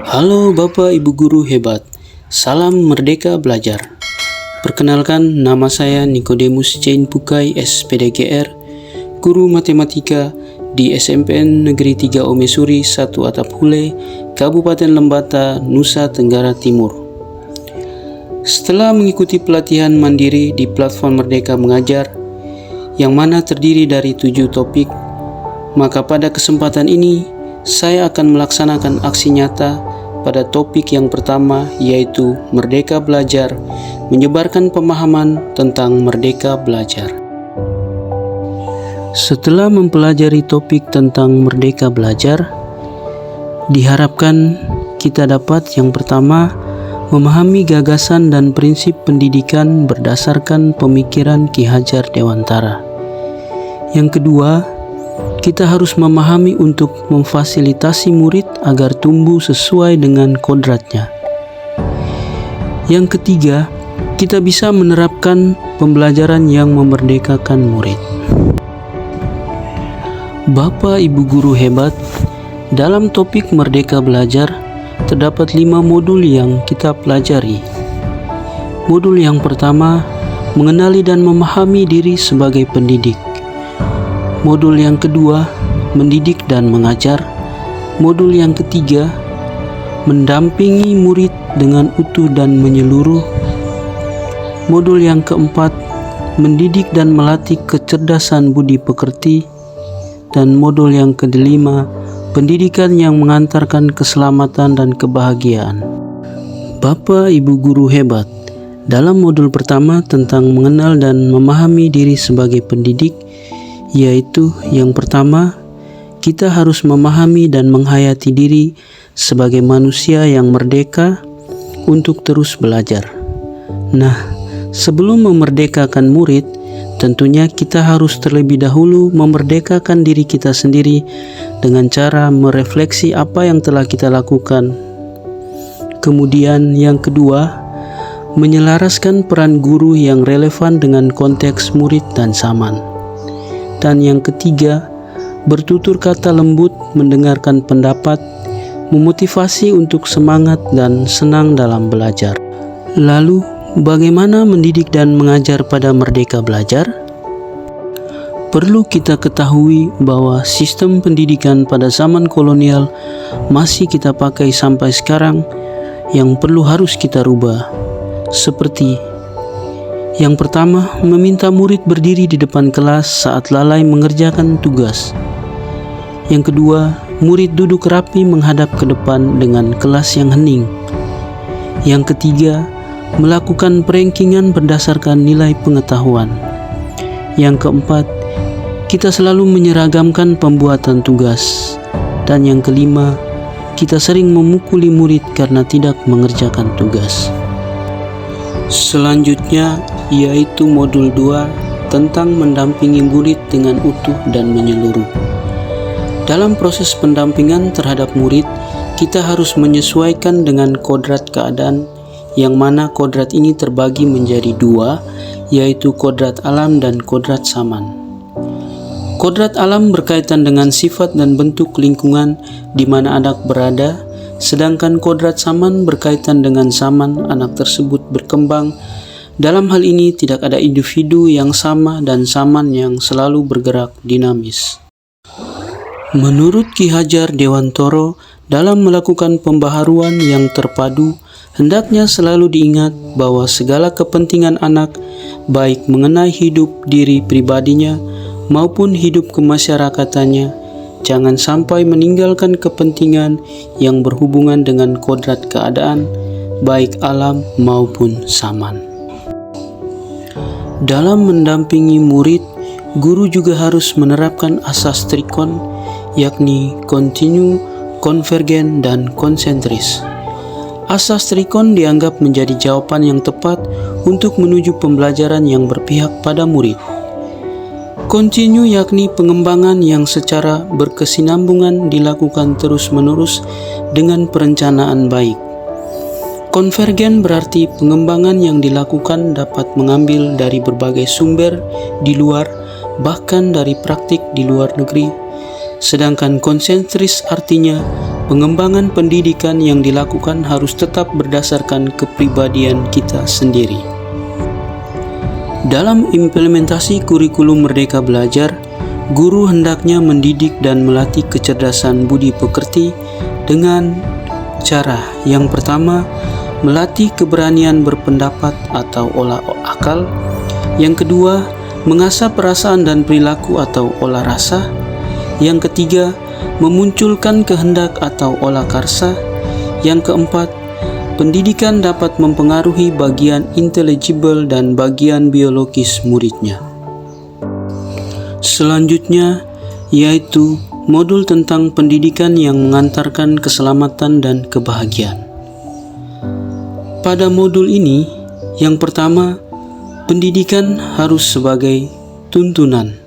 Halo Bapak Ibu Guru hebat, salam merdeka belajar. Perkenalkan, nama saya Nikodemus Chain Pukai SPDGR, Guru Matematika di SMPN Negeri 3 Omesuri 1 Atap Hule, Kabupaten Lembata, Nusa Tenggara Timur. Setelah mengikuti pelatihan mandiri di platform Merdeka Mengajar, yang mana terdiri dari 7 topik, maka pada kesempatan ini saya akan melaksanakan aksi nyata pada topik yang pertama, yaitu Merdeka Belajar, menyebarkan pemahaman tentang Merdeka Belajar. Setelah mempelajari topik tentang Merdeka Belajar, diharapkan kita dapat yang pertama memahami gagasan dan prinsip pendidikan berdasarkan pemikiran Ki Hajar Dewantara. Yang kedua, kita harus memahami untuk memfasilitasi murid agar tumbuh sesuai dengan kodratnya. Yang ketiga, kita bisa menerapkan pembelajaran yang memerdekakan murid. Bapak Ibu Guru hebat, dalam topik Merdeka Belajar terdapat 5 modul yang kita pelajari. Modul yang pertama, mengenali dan memahami diri sebagai pendidik. Modul yang kedua, mendidik dan mengajar. Modul yang ketiga, mendampingi murid dengan utuh dan menyeluruh. Modul yang keempat, mendidik dan melatih kecerdasan budi pekerti. Dan modul yang kelima, pendidikan yang mengantarkan keselamatan dan kebahagiaan. Bapak Ibu Guru hebat, dalam modul pertama tentang mengenal dan memahami diri sebagai pendidik, yaitu yang pertama, kita harus memahami dan menghayati diri sebagai manusia yang merdeka untuk terus belajar. Nah, sebelum memerdekakan murid, tentunya kita harus terlebih dahulu memerdekakan diri kita sendiri dengan cara merefleksi apa yang telah kita lakukan. Kemudian yang kedua, menyelaraskan peran guru yang relevan dengan konteks murid dan zaman. Dan yang ketiga, bertutur kata lembut, mendengarkan pendapat, memotivasi untuk semangat dan senang dalam belajar. Lalu, bagaimana mendidik dan mengajar pada Merdeka Belajar? Perlu kita ketahui bahwa sistem pendidikan pada zaman kolonial masih kita pakai sampai sekarang, yang harus kita rubah. Seperti yang pertama, meminta murid berdiri di depan kelas saat lalai mengerjakan tugas. Yang kedua, murid duduk rapi menghadap ke depan dengan kelas yang hening. Yang ketiga, melakukan perankingan berdasarkan nilai pengetahuan. Yang keempat, kita selalu menyeragamkan pembuatan tugas. Dan yang kelima, kita sering memukuli murid karena tidak mengerjakan tugas. Selanjutnya, yaitu modul 2 tentang mendampingi murid dengan utuh dan menyeluruh. Dalam proses pendampingan terhadap murid, kita harus menyesuaikan dengan kodrat keadaan, yang mana kodrat ini terbagi menjadi 2, yaitu kodrat alam dan kodrat zaman. Kodrat alam berkaitan dengan sifat dan bentuk lingkungan di mana anak berada, sedangkan kodrat zaman berkaitan dengan zaman anak tersebut berkembang. Dalam hal ini tidak ada individu yang sama dan zaman yang selalu bergerak dinamis. Menurut Ki Hajar Dewantara, dalam melakukan pembaharuan yang terpadu, hendaknya selalu diingat bahwa segala kepentingan anak, baik mengenai hidup diri pribadinya maupun hidup kemasyarakatannya, jangan sampai meninggalkan kepentingan yang berhubungan dengan kodrat keadaan, baik alam maupun zaman. Dalam mendampingi murid, guru juga harus menerapkan asas trikon, yakni kontinu, konvergen, dan konsentris. Asas trikon dianggap menjadi jawaban yang tepat untuk menuju pembelajaran yang berpihak pada murid. Kontinu yakni pengembangan yang secara berkesinambungan dilakukan terus-menerus dengan perencanaan baik. Konvergen berarti pengembangan yang dilakukan dapat mengambil dari berbagai sumber di luar, bahkan dari praktik di luar negeri, sedangkan konsentris artinya pengembangan pendidikan yang dilakukan harus tetap berdasarkan kepribadian kita sendiri. Dalam implementasi kurikulum Merdeka Belajar, guru hendaknya mendidik dan melatih kecerdasan budi pekerti dengan cara yang pertama, melatih keberanian berpendapat atau olah akal. Yang kedua, mengasah perasaan dan perilaku atau olah rasa. Yang ketiga, memunculkan kehendak atau olah karsa. Yang keempat, pendidikan dapat mempengaruhi bagian intelligible dan bagian biologis muridnya. Selanjutnya, yaitu modul tentang pendidikan yang mengantarkan keselamatan dan kebahagiaan. Pada modul ini, yang pertama, pendidikan harus sebagai tuntunan.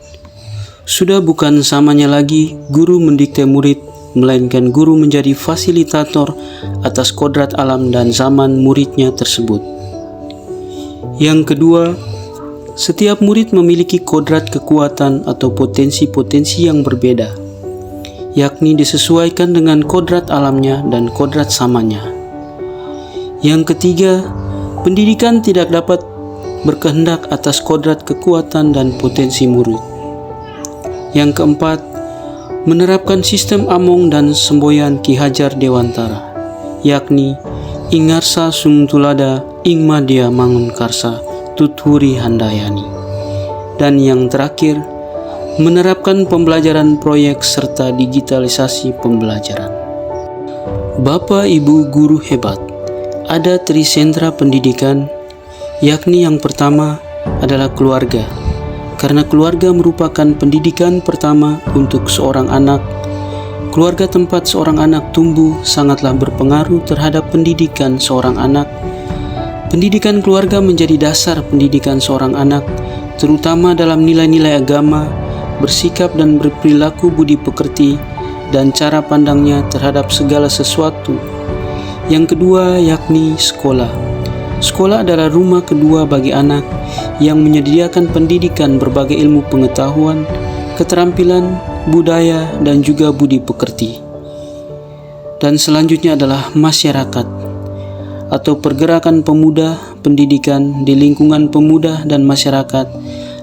Sudah bukan samanya lagi guru mendikte murid, melainkan guru menjadi fasilitator atas kodrat alam dan zaman muridnya tersebut. Yang kedua, setiap murid memiliki kodrat kekuatan atau potensi-potensi yang berbeda, yakni disesuaikan dengan kodrat alamnya dan kodrat samanya. Yang ketiga, pendidikan tidak dapat berkehendak atas kodrat kekuatan dan potensi murid. Yang keempat, menerapkan sistem Among dan semboyan Ki Hajar Dewantara, yakni Ingarsa Sungtulada Ingmadia Mangun Karsa Tuthuri Handayani. Dan yang terakhir, menerapkan pembelajaran proyek serta digitalisasi pembelajaran. Bapak Ibu guru hebat, ada trisentra pendidikan, yakni yang pertama adalah keluarga. Karena keluarga merupakan pendidikan pertama untuk seorang anak, keluarga tempat seorang anak tumbuh sangatlah berpengaruh terhadap pendidikan seorang anak. Pendidikan keluarga menjadi dasar pendidikan seorang anak, terutama dalam nilai-nilai agama, bersikap dan berperilaku budi pekerti, dan cara pandangnya terhadap segala sesuatu. Yang kedua yakni sekolah. Sekolah adalah rumah kedua bagi anak yang menyediakan pendidikan berbagai ilmu pengetahuan, keterampilan, budaya, dan juga budi pekerti. Dan selanjutnya adalah masyarakat atau pergerakan pemuda pendidikan di lingkungan pemuda dan masyarakat.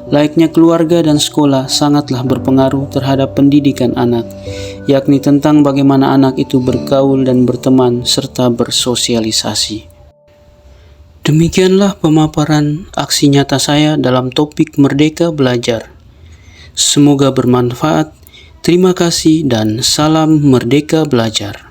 Layaknya keluarga dan sekolah sangatlah berpengaruh terhadap pendidikan anak, yakni tentang bagaimana anak itu bergaul dan berteman serta bersosialisasi. Demikianlah pemaparan aksi nyata saya dalam topik Merdeka Belajar. Semoga bermanfaat. Terima kasih dan salam Merdeka Belajar.